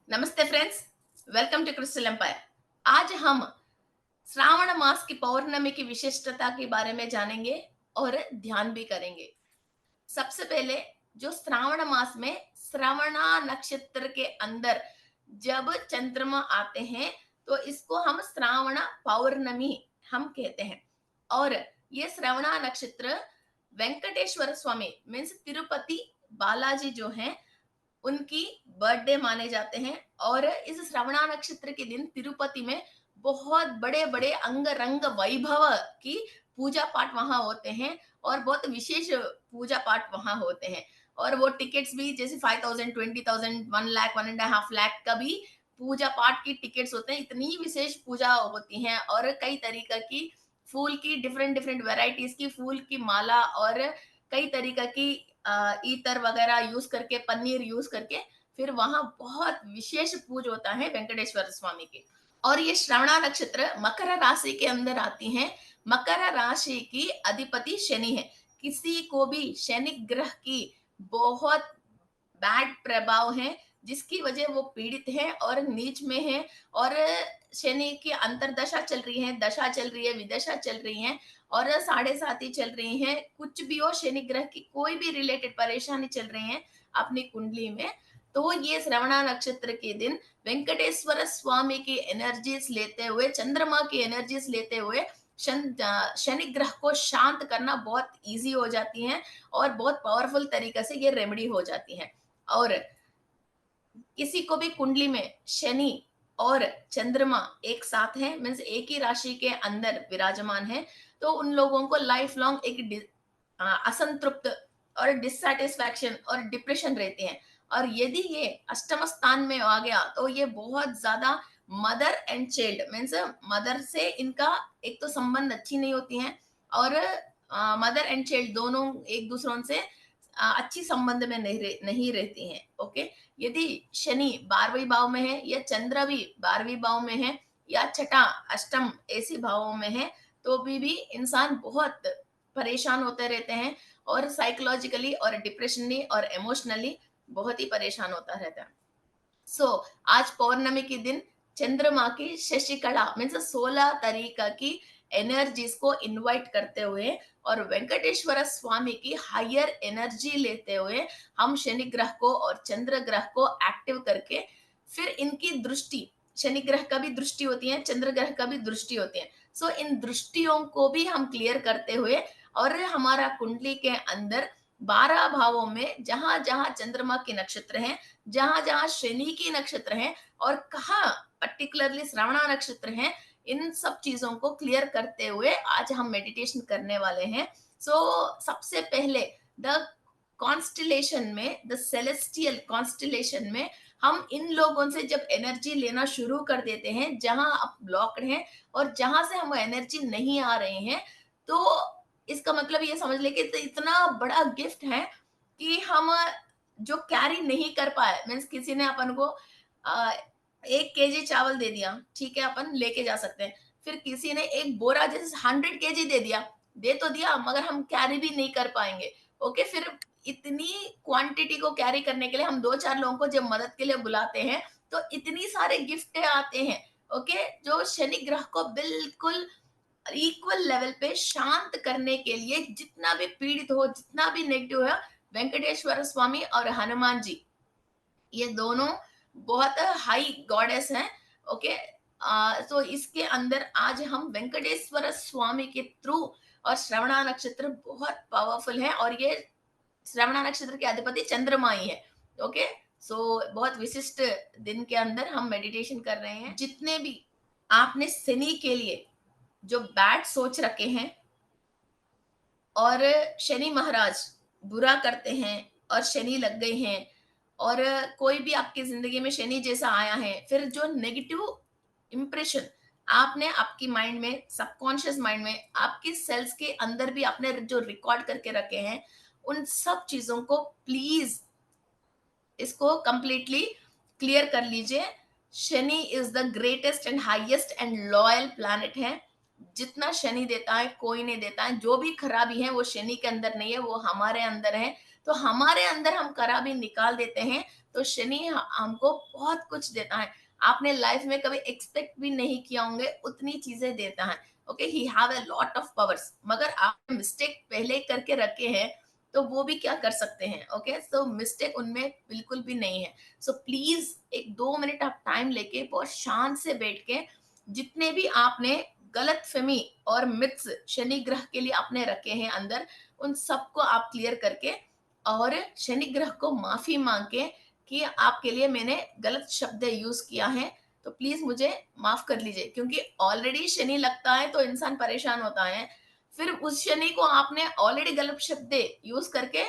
नमस्ते friends, welcome to Crystal Empire. आज हम श्रावण मास की पौर्णमी की विशिष्टता के बारे में जानेंगे और ध्यान भी करेंगे। सबसे पहले जो श्रावण मास में श्रवणा नक्षत्र के अंदर जब चंद्रमा आते हैं तो इसको हम श्रावण पौर्णमी हम कहते हैं। और ये श्रवणा नक्षत्र वेंकटेश्वर स्वामी मीन्स तिरुपति बालाजी जो हैं उनकी बर्थडे माने जाते हैं। और इस श्रवणा नक्षत्र के दिन तिरुपति में बहुत बड़े बड़े अंग रंग वैभव की पूजा पाठ वहां होते हैं और बहुत विशेष पूजा पाठ वहां होते हैं। और वो टिकट्स भी जैसे 5,000 20,000 1 लाख 1.5 लाख का भी पूजा पाठ की टिकट्स होते हैं। इतनी विशेष पूजा होती हैं और कई तरीका की फूल की डिफरेंट डिफरेंट वेराइटीज की फूल की माला और कई तरीका की ईतर वगैरह यूज करके पनीर यूज करके फिर वहां बहुत विशेष पूज होता है वेंकटेश्वर स्वामी की। और ये श्रवणा नक्षत्र मकर राशि के अंदर आती हैं। मकर राशि की अधिपति शनि है। किसी को भी शनि ग्रह की बहुत बैड प्रभाव है जिसकी वजह वो पीड़ित है और नीच में है। और शनि की अंतरदशा चल रही है, दशा चल रही है, विदशा चल रही है और साढ़े साथी चल रही है। कुछ भी हो शनि ग्रह की कोई भी रिलेटेड परेशानी चल रही है अपनी कुंडली में, तो ये श्रवणा नक्षत्र के दिन वेंकटेश्वर स्वामी की एनर्जीज लेते हुए, चंद्रमा की एनर्जीज लेते हुए शनि ग्रह को शांत करना बहुत इजी हो जाती है और बहुत पावरफुल तरीके से ये रेमेडी हो जाती है। और किसी को भी कुंडली में शनि और चंद्रमा एक साथ है मीन्स एक ही राशि के अंदर विराजमान है, तो उन लोगों को लाइफ लॉन्ग एक असंतृप्त और डिससेटिस्फैक्शन और डिप्रेशन रहते हैं। और यदि ये अष्टम स्थान में आ गया तो ये बहुत ज्यादा mother and child means mother से इनका एक तो संबंध अच्छी नहीं होती है और मदर एंड चाइल्ड दोनों एक दूसरों से अच्छी संबंध में नहीं रहती हैं। ओके, यदि शनि 12वें भाव में है या चंद्र भी 12वें भाव में है या छठा अष्टम ऐसी भावों में है तो भी इंसान बहुत परेशान होते रहते हैं और साइकोलॉजिकली और डिप्रेशनली और इमोशनली बहुत ही परेशान होता रहता है। सो आज पौर्णमी के दिन चंद्रमा की शशिकला मीन्स 16 तरीका की एनर्जीज को इनवाइट करते हुए और वेंकटेश्वर स्वामी की हायर एनर्जी लेते हुए हम शनि ग्रह को और चंद्र ग्रह को एक्टिव करके फिर इनकी दृष्टि, शनि ग्रह का भी दृष्टि होती है, चंद्र ग्रह का भी दृष्टि होती है। सो इन दृष्टियों को भी हम क्लियर करते हुए और हमारा कुंडली के अंदर 12 भावों में जहां जहां चंद्रमा के नक्षत्र हैं, जहां जहां शनि की नक्षत्र हैं और कहाँ पर्टिकुलरली श्रवणा नक्षत्र हैं, इन सब चीजों को क्लियर करते हुए आज हम मेडिटेशन करने वाले हैं। सबसे पहले द कॉन्स्टिलेशन में, द सेलेस्टियल कॉन्स्टिलेशन में हम इन लोगों से जब एनर्जी लेना शुरू कर देते हैं जहां आप ब्लॉक्ड हैं और जहां से हम एनर्जी नहीं आ रहे हैं, तो इसका मतलब ये समझ ले कि इतना बड़ा गिफ्ट है कि हम जो कैरी नहीं कर पाए मीन्स किसी ने अपन को 1 केजी चावल दे दिया, ठीक है अपन लेके जा सकते हैं। फिर किसी ने एक बोरा जैसे 100 केजी दे दिया, दे तो दिया मगर हम कैरी भी नहीं कर पाएंगे। ओके, फिर इतनी क्वांटिटी को कैरी करने के लिए हम 2-4 लोगों को जब मदद के लिए बुलाते हैं तो इतनी सारे गिफ्ट आते हैं। ओके, जो शनि ग्रह को बिल्कुल इक्वल लेवल पे शांत करने के लिए जितना भी पीड़ित हो, जितना भी नेगेटिव है, वेंकटेश्वर स्वामी और हनुमान जी ये दोनों बहुत हाई गॉडेस हैं। ओके, तो इसके अंदर आज हम वेंकटेश्वर स्वामी के थ्रू और श्रवणा नक्षत्र बहुत पावरफुल है और ये श्रवणा नक्षत्र के अधिपति चंद्रमा ही है। ओके, सो बहुत विशिष्ट दिन के अंदर हम मेडिटेशन कर रहे हैं। जितने भी आपने शनि के लिए जो बैड सोच रखे हैं और शनि महाराज बुरा करते हैं और शनि लग गए हैं और कोई भी आपकी जिंदगी में शनि जैसा आया है, फिर जो नेगेटिव इंप्रेशन आपने आपकी माइंड में, सबकॉन्शियस माइंड में, आपकी सेल्स के अंदर भी आपने जो रिकॉर्ड करके रखे हैं, उन सब चीजों को प्लीज इसको कंप्लीटली क्लियर कर लीजिए। Shani is the greatest and highest and loyal planet है। जितना शनि देता है कोई नहीं देता है। जो भी खराबी है वो शनि के अंदर नहीं है, वो हमारे अंदर है। तो हमारे अंदर हम खराबी निकाल देते हैं तो शनि हमको बहुत कुछ देता है, आपने लाइफ में कभी एक्सपेक्ट भी नहीं किया होंगे उतनी चीजें देता है। Okay, he have a lot of powers, मगर आपने मिस्टेक पहले करके रखे हैं तो वो भी क्या कर सकते हैं। ओके, सो मिस्टेक उनमें बिल्कुल भी नहीं है। सो प्लीज एक 2 मिनट आप टाइम लेके बहुत शांत से बैठ के जितने भी आपने गलत फहमी और मिथ्स शनि ग्रह के लिए आपने रखे हैं अंदर, उन सबको आप क्लियर करके और शनि ग्रह को माफी मांग के कि आपके लिए मैंने गलत शब्द यूज किया है, तो प्लीज मुझे माफ कर लीजिए। क्योंकि ऑलरेडी शनि लगता है तो इंसान परेशान होता है, फिर उस शनि को आपने ऑलरेडी गलत शब्द यूज करके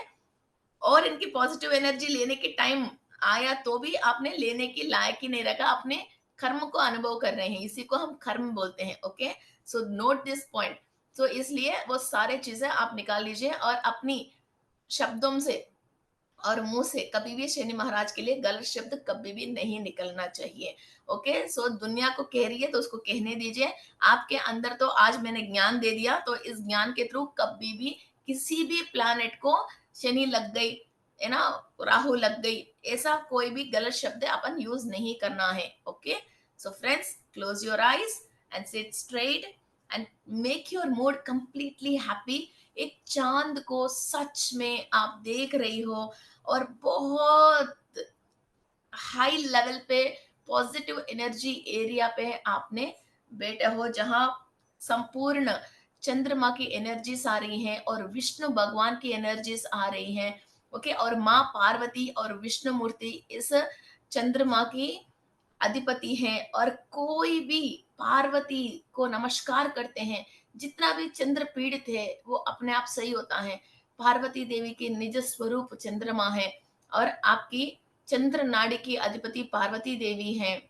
और इनकी पॉजिटिव एनर्जी लेने के टाइम आया तो भी आपने लेने की लायक ही नहीं रखा, अपने कर्म को अनुभव कर रहे हैं, इसी को हम कर्म बोलते हैं। Okay, so note this point. So इसलिए वो सारे चीजें आप निकाल लीजिए और अपनी शब्दों से और मुंह से कभी भी शनि महाराज के लिए गलत शब्द कभी भी नहीं निकलना चाहिए। ओके, सो दुनिया को कह रही है तो उसको कहने दीजिए। आपके अंदर तो आज मैंने ज्ञान दे दिया, तो इस ज्ञान के थ्रू कभी भी किसी भी प्लानेट को शनि लग गई है ना, राहु लग गई, ऐसा कोई भी गलत शब्द अपन यूज नहीं करना है। Okay, so friends, close your eyes and sit straight and make your mood completely happy. एक चांद को सच में आप देख रही हो और बहुत हाई लेवल पे पॉजिटिव एनर्जी एरिया पे आपने बैठे हो, जहां संपूर्ण चंद्रमा की एनर्जीज आ रही हैं और विष्णु भगवान की एनर्जीज आ रही हैं। ओके, और माँ पार्वती और विष्णु मूर्ति इस चंद्रमा की अधिपति हैं, और कोई भी पार्वती को नमस्कार करते हैं, जितना भी चंद्र पीड़ित है वो अपने आप सही होता है। पार्वती देवी के निज स्वरूप चंद्रमा है, और आपकी चंद्र नाड़ी की अधिपति पार्वती देवी हैं।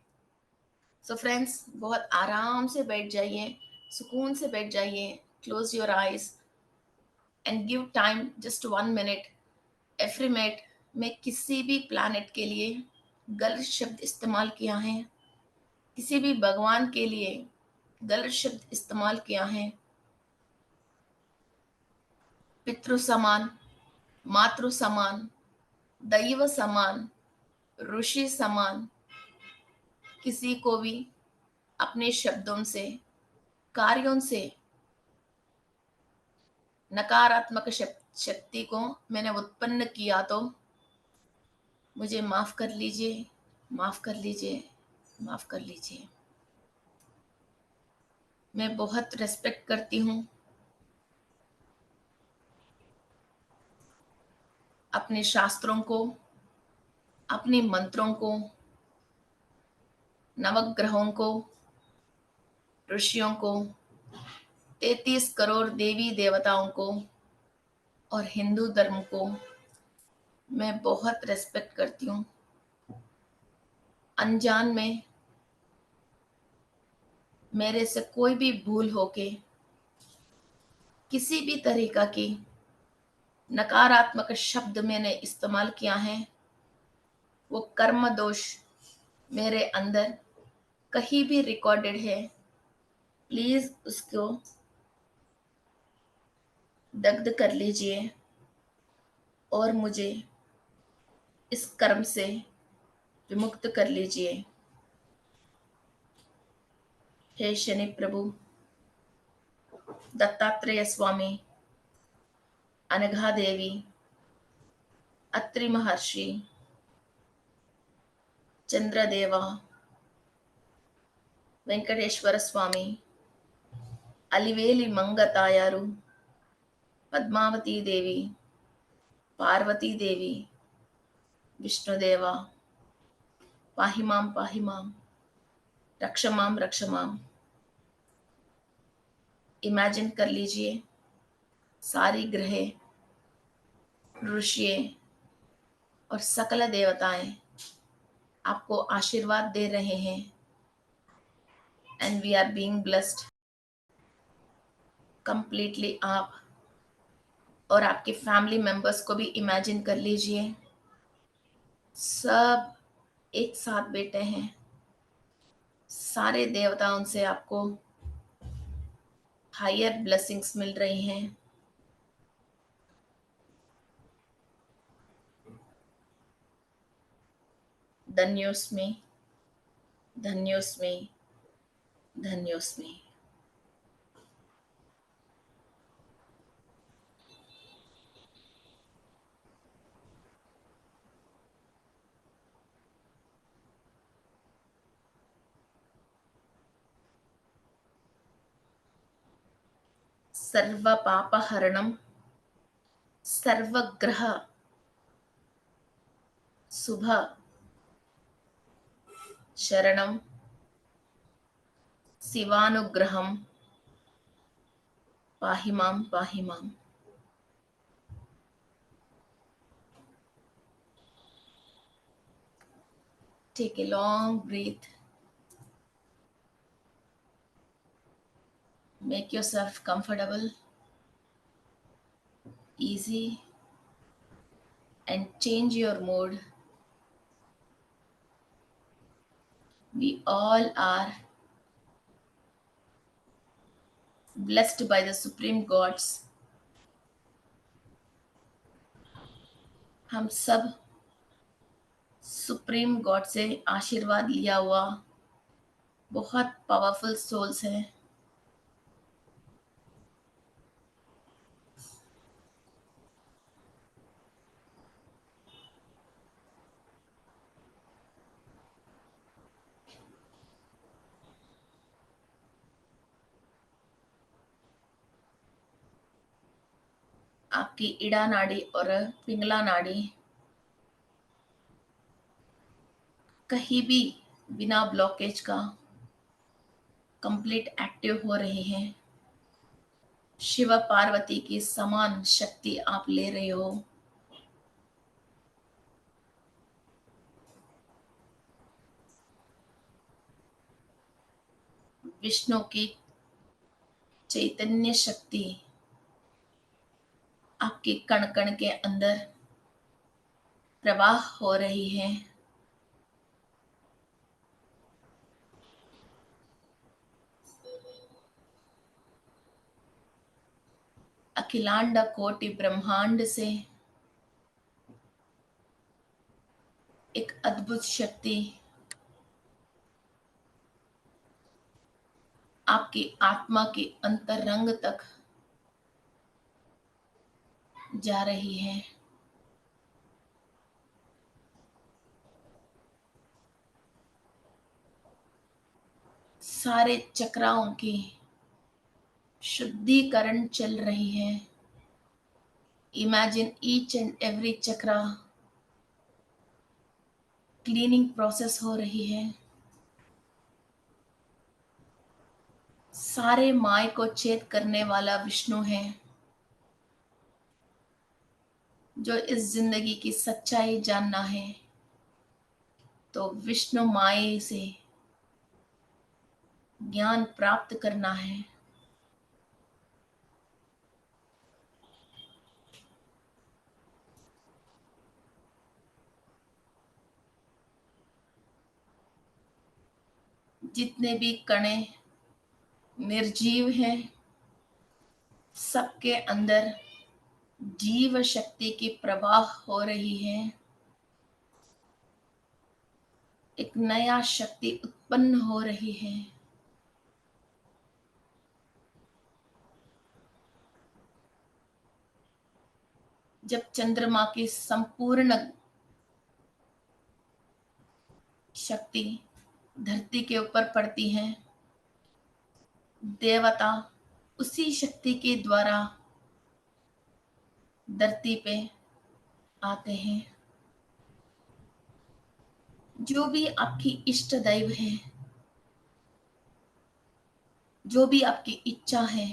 सो फ्रेंड्स, बहुत आराम से बैठ जाइए, सुकून से बैठ जाइए। Close your eyes and give time just 1 minute. एफ्रीमेट में किसी भी प्लैनेट के लिए गलत शब्द इस्तेमाल किया है, किसी भी भगवान के लिए गलत शब्द इस्तेमाल किया है, पितृ समान, मातृ समान, दैव समान, ऋषि समान, किसी को भी अपने शब्दों से, कार्यों से नकारात्मक शक्ति को मैंने उत्पन्न किया तो मुझे माफ कर लीजिए, माफ कर लीजिए, माफ कर लीजिए। मैं बहुत रेस्पेक्ट करती हूँ अपने शास्त्रों को, अपने मंत्रों को, नवग्रहों को, ऋषियों को, 33 करोड़ देवी देवताओं को और हिंदू धर्म को मैं बहुत रेस्पेक्ट करती हूँ। अनजान में मेरे से कोई भी भूल होके किसी भी तरीका की नकारात्मक शब्द मैंने इस्तेमाल किया है, वो कर्म दोष मेरे अंदर कहीं भी रिकॉर्डेड है, प्लीज उसको दग्ध कर लीजिए और मुझे इस कर्म से विमुक्त कर लीजिए। हे शनि प्रभु, दत्तात्रेय स्वामी, अनघा देवी, अत्रि महर्षि, चंद्रदेवा, वेंकटेश्वर स्वामी, अलिवेली मंगतायारु, पद्मावती देवी, पार्वती देवी, विष्णुदेवा, पाहि माम, रक्ष माम। इमेजिन कर लीजिए सारी ग्रह, ऋषि और सकल देवताएं आपको आशीर्वाद दे रहे हैं, and we are being blessed completely. आप और आपके फैमिली मेंबर्स को भी इमेजिन कर लीजिए, सब एक साथ बैठे हैं, सारे देवताओं से आपको हायर ब्लेसिंग्स मिल रही हैं। धन्योस्मि, धन्योस्मि, धन्योस्मि। सर्वपापहरणं, सर्वग्रह शुभ शरणं, शिवानुग्रहं पाहि मां, पाहि माम्। Take a long breath. Make yourself comfortable, easy, and change your mood. We all are blessed by the Supreme Gods. हम सब सुप्रीम गॉड से आशीर्वाद लिया हुआ बहुत पावरफुल सोल्स हैं। आपकी इड़ा नाड़ी और पिंगला नाड़ी कहीं भी बिना ब्लॉकेज का कंप्लीट एक्टिव हो रहे हैं। शिव पार्वती की समान शक्ति आप ले रहे हो। विष्णु की चैतन्य शक्ति आपके कण कण के अंदर प्रवाह हो रही है। अखिलांड कोटि ब्रह्मांड से एक अद्भुत शक्ति आपकी आत्मा के अंतरंग तक जा रही है। सारे चक्राओं की शुद्धिकरण चल रही है। Imagine each and every chakra cleaning process हो रही है। सारे माय को छेद करने वाला विष्णु है, जो इस जिंदगी की सच्चाई जानना है तो विष्णु माय से ज्ञान प्राप्त करना है। जितने भी कणे निर्जीव हैं, सबके अंदर जीव शक्ति की प्रवाह हो रही है। एक नया शक्ति उत्पन्न हो रही है। जब चंद्रमा की संपूर्ण शक्ति धरती के ऊपर पड़ती है, देवता उसी शक्ति के द्वारा धरती पे आते हैं। जो भी आपकी इष्ट दैव है, जो भी आपकी इच्छा है,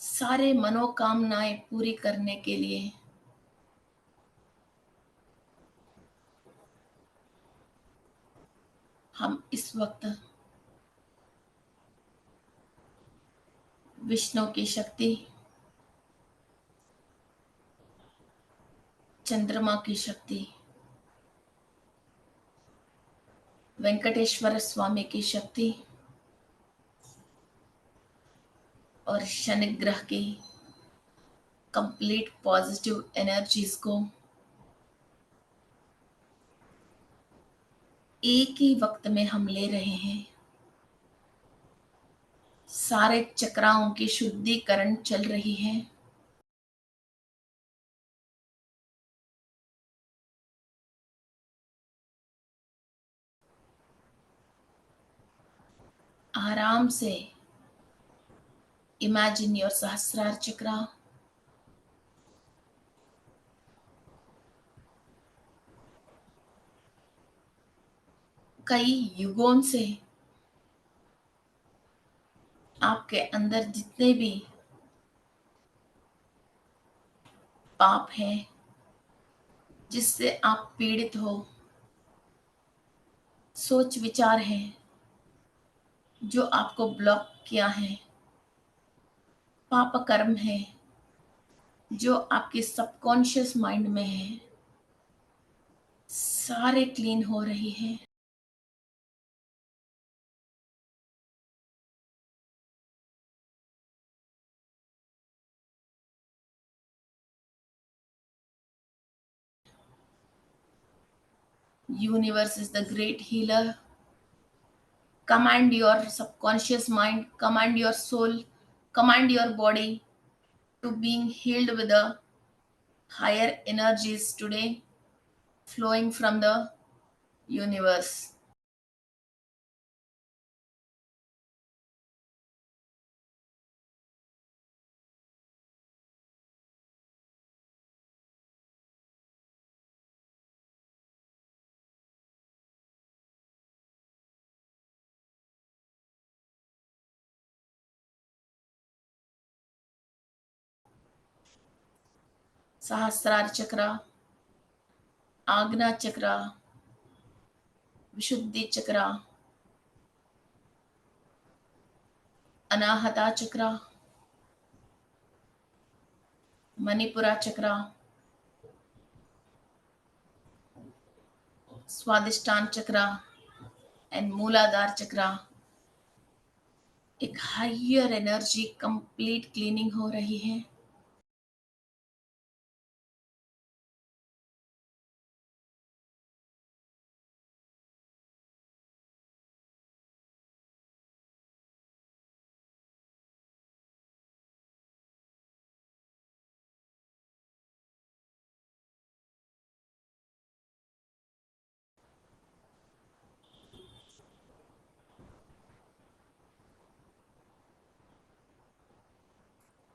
सारे मनोकामनाएं पूरी करने के लिए हम इस वक्त विष्णु की शक्ति, चंद्रमा की शक्ति, वेंकटेश्वर स्वामी की शक्ति और शनि ग्रह की कंप्लीट पॉजिटिव एनर्जीज को एक ही वक्त में हम ले रहे हैं। सारे चक्राओं की शुद्धिकरण चल रही है। आराम से इमेजिन योर सहस्रार चक्रा। कई युगों से आपके अंदर जितने भी पाप हैं, जिससे आप पीड़ित हो, सोच विचार हैं जो आपको ब्लॉक किया है, पाप कर्म है जो आपके सबकॉन्शियस माइंड में है, सारे क्लीन हो रही हैं। Universe is the great healer. Command your subconscious mind, command your soul, command your body to being healed with the higher energies today flowing from the universe. सहस्रार चक्र, आज्ञा चक्र, विशुद्धि चक्र, अनाहता चक्र, मणिपुरा चक्र, स्वादिष्टान चक्र एंड मूलाधार चक्र। एक हायर एनर्जी कंप्लीट क्लीनिंग हो रही है।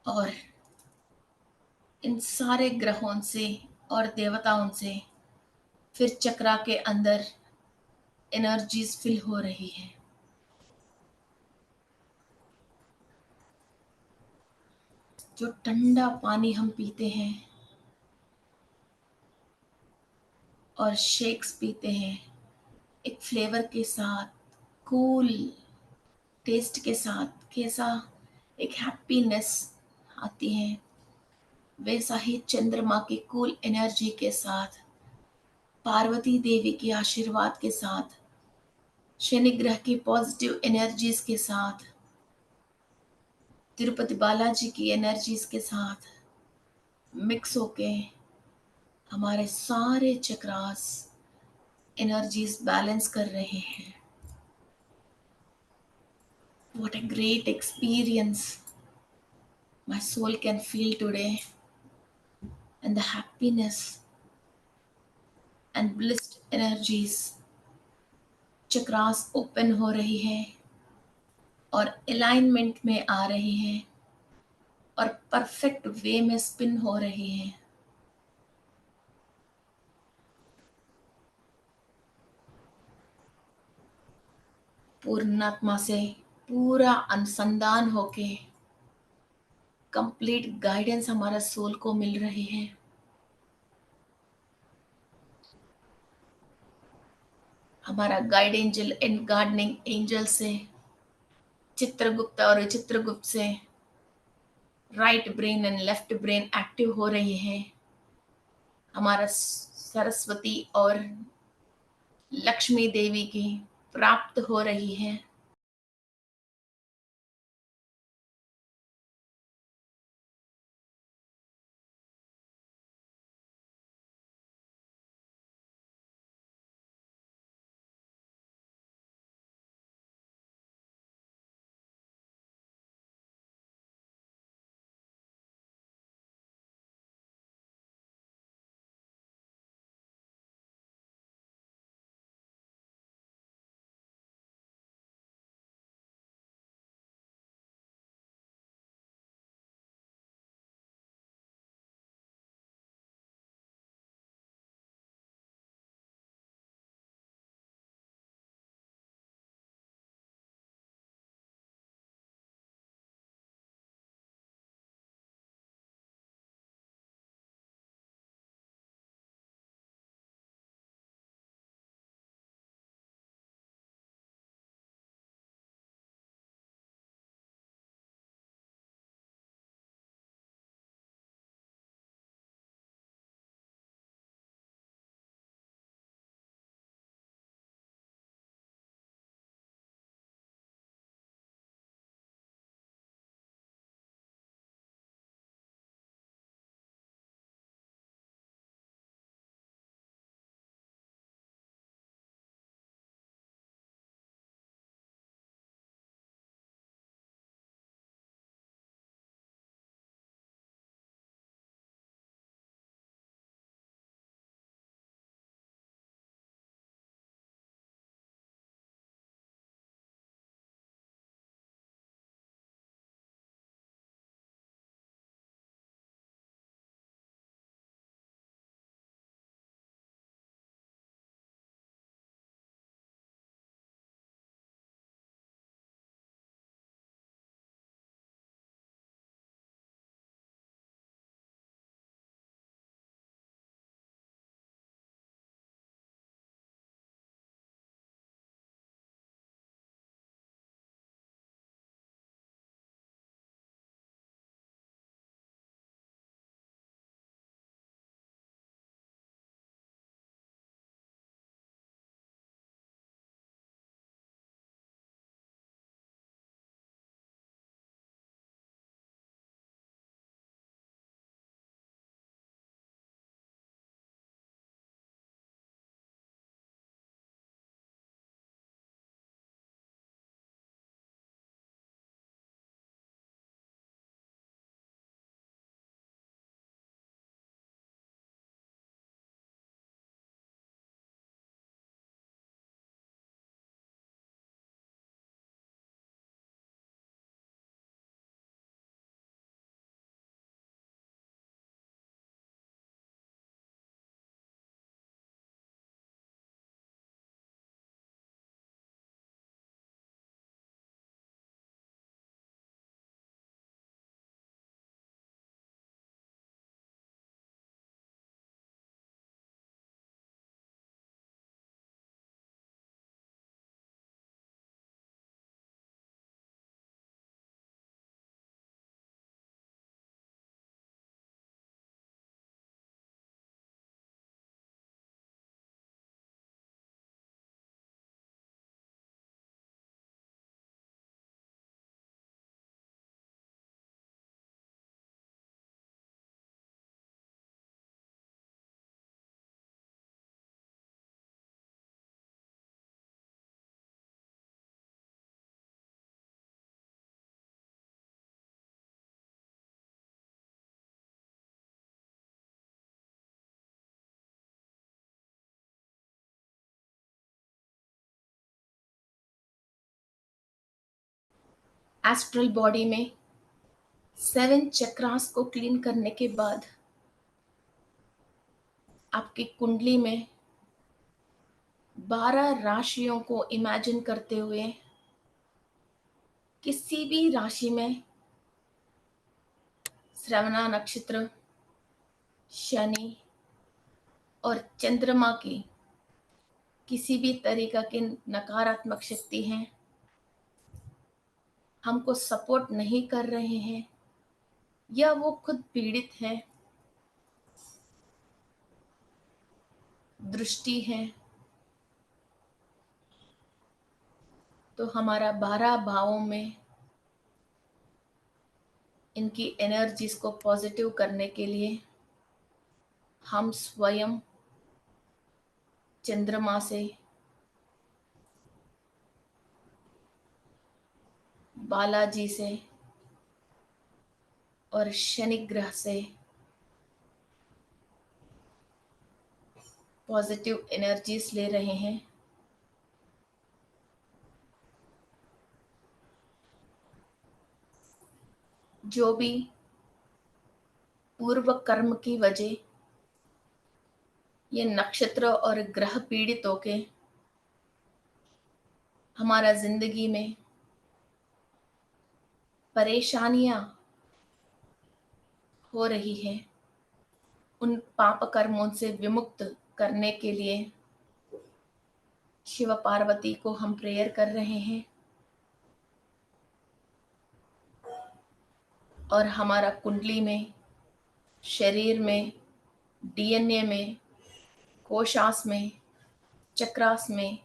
और इन सारे ग्रहों से और देवताओं से फिर चक्रा के अंदर एनर्जीज फिल हो रही है। जो ठंडा पानी हम पीते हैं और शेक्स पीते हैं एक फ्लेवर के साथ, कूल टेस्ट के साथ, कैसा एक हैप्पीनेस आती है, वैसा ही चंद्रमा की कूल एनर्जी के साथ, पार्वती देवी के आशीर्वाद के साथ, शनि ग्रह की पॉजिटिव एनर्जीज के साथ, तिरुपति बालाजी की एनर्जीज के साथ मिक्स होके हमारे सारे चक्रास एनर्जीज बैलेंस कर रहे हैं। What a great experience my soul can feel today, and the happiness and blissed energies chakras open हो रही है और अलाइनमेंट में आ रही है और परफेक्ट वे में स्पिन हो रही है। पूर्णात्मा से पूरा अनुसंधान होके कंप्लीट गाइडेंस हमारा सोल को मिल रही है। हमारा guide angel and gardening angel से चित्रगुप्त और विचित्रगुप्त से right brain and left brain active हो रही है। हमारा सरस्वती और लक्ष्मी देवी की प्राप्त हो रही है। एस्ट्रल बॉडी में 7 चक्रास को क्लीन करने के बाद आपकी कुंडली में 12 राशियों को इमेजिन करते हुए किसी भी राशि में श्रवणा नक्षत्र, शनि और चंद्रमा की किसी भी तरीका की नकारात्मक शक्ति हैं, हमको सपोर्ट नहीं कर रहे हैं या वो खुद पीड़ित है, दृष्टि है, तो हमारा 12 भावों में इनकी एनर्जीज को पॉजिटिव करने के लिए हम स्वयं चंद्रमा से, बालाजी से और शनि ग्रह से पॉजिटिव एनर्जीज ले रहे हैं। जो भी पूर्व कर्म की वजह ये नक्षत्र और ग्रह पीड़ित होके हमारा जिंदगी में परेशानियां हो रही है, उन पाप कर्मों से विमुक्त करने के लिए शिव पार्वती को हम प्रेयर कर रहे हैं और हमारा कुंडली में, शरीर में, डीएनए में, कोशास में, चक्रास में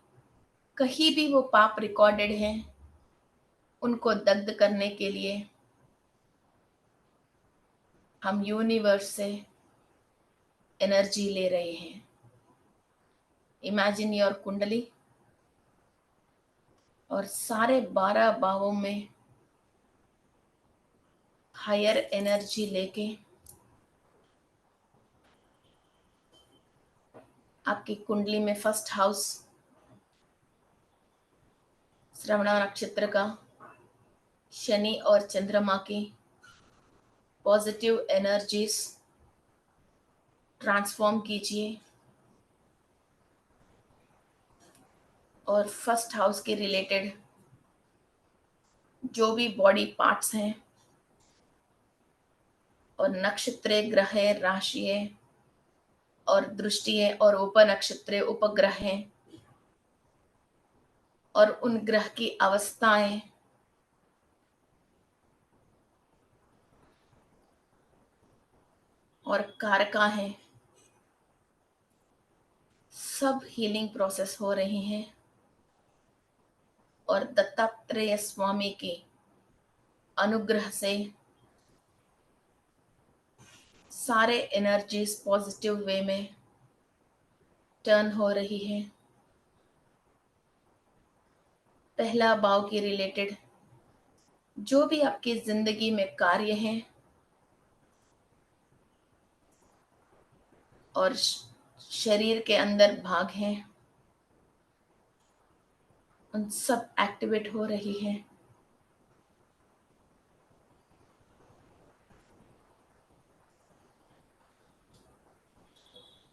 कहीं भी वो पाप रिकॉर्डेड हैं, उनको दग्ध करने के लिए हम यूनिवर्स से एनर्जी ले रहे हैं। इमेजिन योर कुंडली और सारे 12 भावों में हायर एनर्जी लेके आपकी कुंडली में फर्स्ट हाउस श्रवणा नक्षत्र का शनि और चंद्रमा की पॉजिटिव एनर्जीज ट्रांसफॉर्म कीजिए और फर्स्ट हाउस के रिलेटेड जो भी बॉडी पार्ट्स हैं और नक्षत्र, ग्रह, राशि और दृष्टि और उपनक्षत्र, उपग्रह हैं और उन ग्रह की अवस्थाएं और कारका हैं, सब हीलिंग प्रोसेस हो रही हैं और दत्तात्रेय स्वामी के अनुग्रह से सारे एनर्जीज पॉजिटिव वे में टर्न हो रही है। पहला भाव के रिलेटेड जो भी आपकी जिंदगी में कार्य हैं और शरीर के अंदर भाग हैं, उन सब एक्टिवेट हो रही है।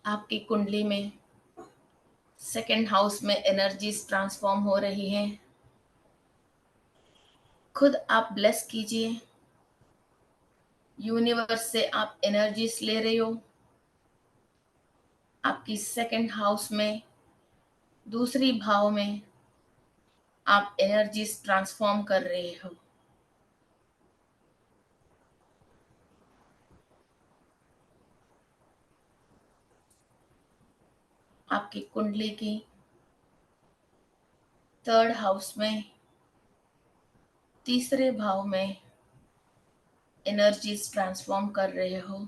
आपकी कुंडली में सेकंड हाउस में एनर्जीज ट्रांसफॉर्म हो रही हैं। खुद आप ब्लेस कीजिए, यूनिवर्स से आप एनर्जीज ले रहे हो, आपकी सेकंड हाउस में दूसरी भाव में आप एनर्जीज ट्रांसफॉर्म कर रहे हो। आपकी कुंडली की थर्ड हाउस में तीसरे भाव में एनर्जीज ट्रांसफॉर्म कर रहे हो।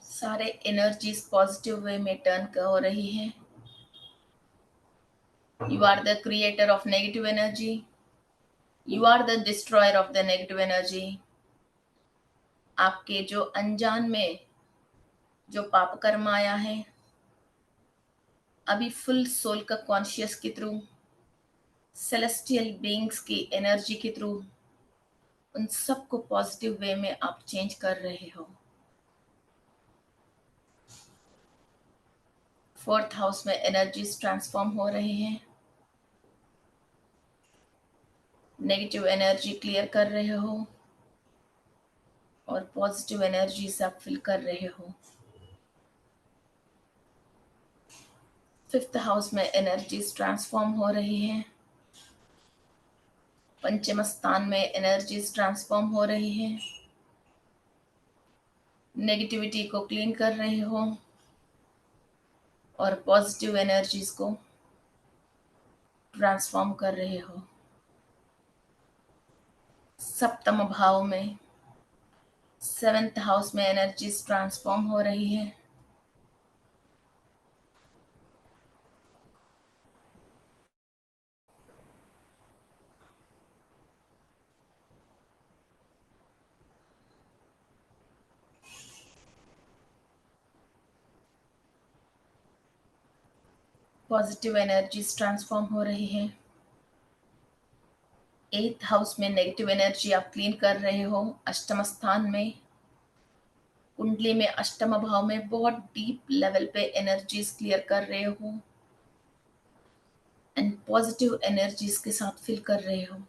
सारे एनर्जीज पॉजिटिव वे में टर्न हो रही हैं। You are the creator of negative energy, you are the destroyer of the negative energy. आपके जो अनजान में जो पाप कर्म आया है, अभी फुल सोल का कॉन्शियस के थ्रू, सेलेस्टियल बीइंग्स की एनर्जी के थ्रू उन सबको पॉजिटिव वे में आप चेंज कर रहे हो। फोर्थ हाउस में एनर्जीज ट्रांसफॉर्म हो रहे हैं, नेगेटिव एनर्जी क्लियर कर रहे हो और पॉजिटिव एनर्जी से आप फिल कर रहे हो। फिफ्थ हाउस में एनर्जीज ट्रांसफॉर्म हो रही हैं, पंचम स्थान में एनर्जीज ट्रांसफॉर्म हो रही हैं, नेगेटिविटी को क्लीन कर रहे हो और पॉजिटिव एनर्जीज को ट्रांसफॉर्म कर रहे हो। सप्तम भाव में, सेवेंथ हाउस में एनर्जीज ट्रांसफॉर्म हो रही है, पॉजिटिव एनर्जीज ट्रांसफॉर्म हो रही है। एथ हाउस में नेगेटिव एनर्जी आप क्लीन कर रहे हो, अष्टम स्थान में, कुंडली में अष्टम भाव में बहुत डीप लेवल पे एनर्जीज क्लियर कर रहे हो एंड पॉजिटिव एनर्जीज के साथ फिल कर रहे हो।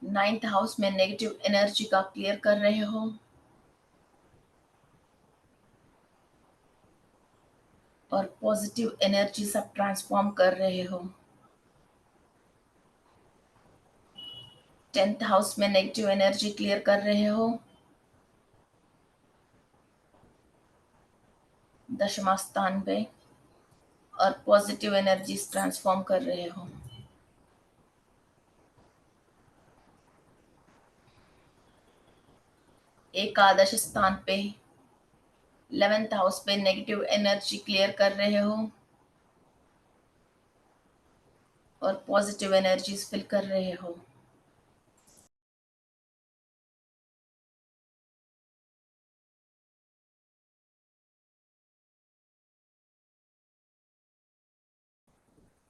नाइन्थ हाउस में नेगेटिव एनर्जी का क्लियर कर रहे हो और पॉजिटिव एनर्जी सब ट्रांसफॉर्म कर रहे हो। टेंथ हाउस में नेगेटिव एनर्जी क्लियर कर रहे हो, दशमा स्थान पे, और पॉजिटिव एनर्जीज ट्रांसफॉर्म कर रहे हो। एकादश स्थान पे, 11th हाउस पे नेगेटिव एनर्जी क्लियर कर रहे हो और पॉजिटिव एनर्जीज फिल कर रहे हो।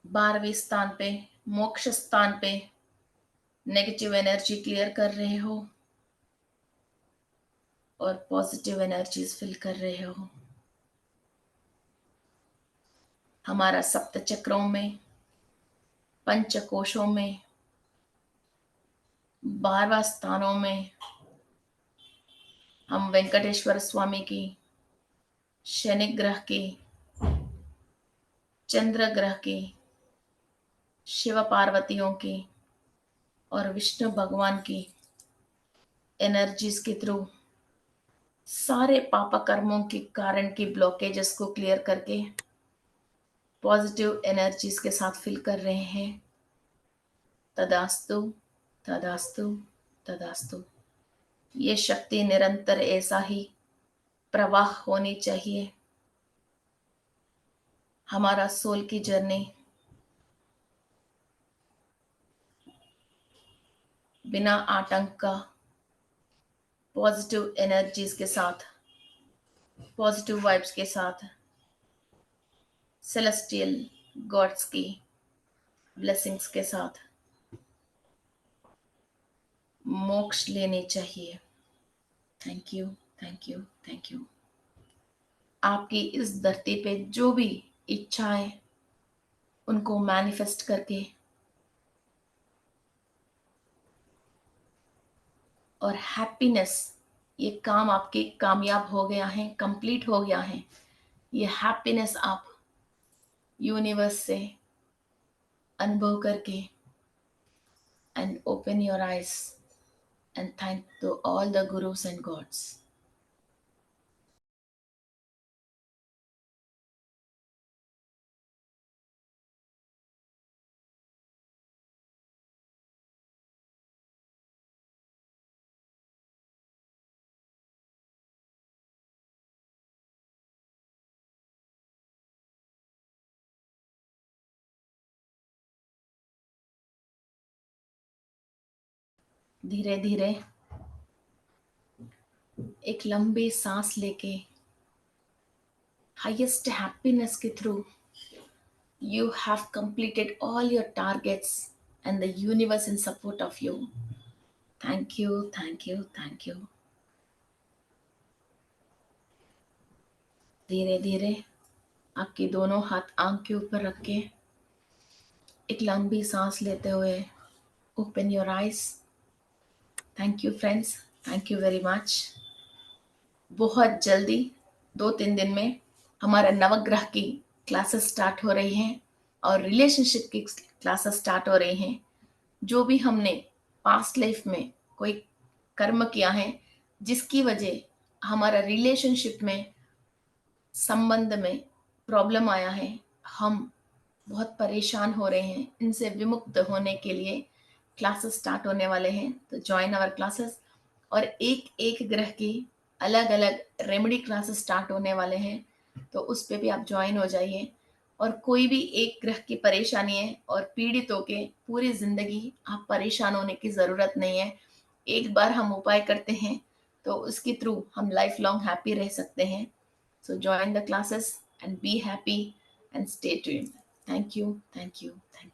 बारहवें स्थान पे, मोक्ष स्थान पे नेगेटिव एनर्जी क्लियर कर रहे हो और पॉजिटिव एनर्जीज फिल कर रहे हो। हमारा सप्त चक्रों में, पंच कोशों में, 12 स्थानों में हम वेंकटेश्वर स्वामी की, शनि ग्रह की, चंद्र ग्रह की, शिव पार्वतियों की और विष्णु भगवान की एनर्जीज के थ्रू सारे पाप कर्मों के कारण की ब्लॉकेजेस को क्लियर करके पॉजिटिव एनर्जीज के साथ फिल कर रहे हैं। तदास्तु, तदास्तु, तदास्तु। ये शक्ति निरंतर ऐसा ही प्रवाह होनी चाहिए। हमारा सोल की जर्नी बिना आतंक का, पॉजिटिव एनर्जीज के साथ, पॉजिटिव वाइब्स के साथ, सेलेस्टियल गॉड्स की ब्लेसिंग्स के साथ मोक्ष लेने चाहिए। Thank you, thank you, thank you. आपकी इस धरती पे जो भी इच्छाएं, उनको मैनिफेस्ट करके और हैप्पीनेस, ये काम आपके कामयाब हो गया है, कंप्लीट हो गया है। ये हैप्पीनेस आप यूनिवर्स से अनुभव करके and open your eyes and thank to all the gurus and gods. धीरे धीरे एक लंबी सांस लेके हाईएस्ट हैप्पीनेस के through you have completed all your targets and the universe in support of you. Thank you, thank you, thank you. धीरे धीरे आपके दोनों हाथ आंख के ऊपर रख के एक लंबी सांस लेते हुए open your eyes. Thank you friends, thank you very much. बहुत जल्दी 2-3 दिन में हमारा नवग्रह की क्लासेस स्टार्ट हो रही हैं और रिलेशनशिप की क्लासेस स्टार्ट हो रही हैं। जो भी हमने पास्ट लाइफ में कोई कर्म किया है जिसकी वजह हमारा रिलेशनशिप में संबंध में प्रॉब्लम आया है, हम बहुत परेशान हो रहे हैं, इनसे विमुक्त होने के लिए क्लासेस स्टार्ट होने वाले हैं। तो ज्वाइन आवर क्लासेस। और एक एक ग्रह की अलग अलग रेमेडी क्लासेस स्टार्ट होने वाले हैं, तो उस पे भी आप ज्वाइन हो जाइए। और कोई भी एक ग्रह की परेशानी है और पीड़ित होके पूरी जिंदगी आप परेशान होने की ज़रूरत नहीं है। एक बार हम उपाय करते हैं तो उसके थ्रू हम लाइफ लॉन्ग हैप्पी रह सकते हैं। सो join the classes and be happy and stay tuned. Thank you, thank you, thank you.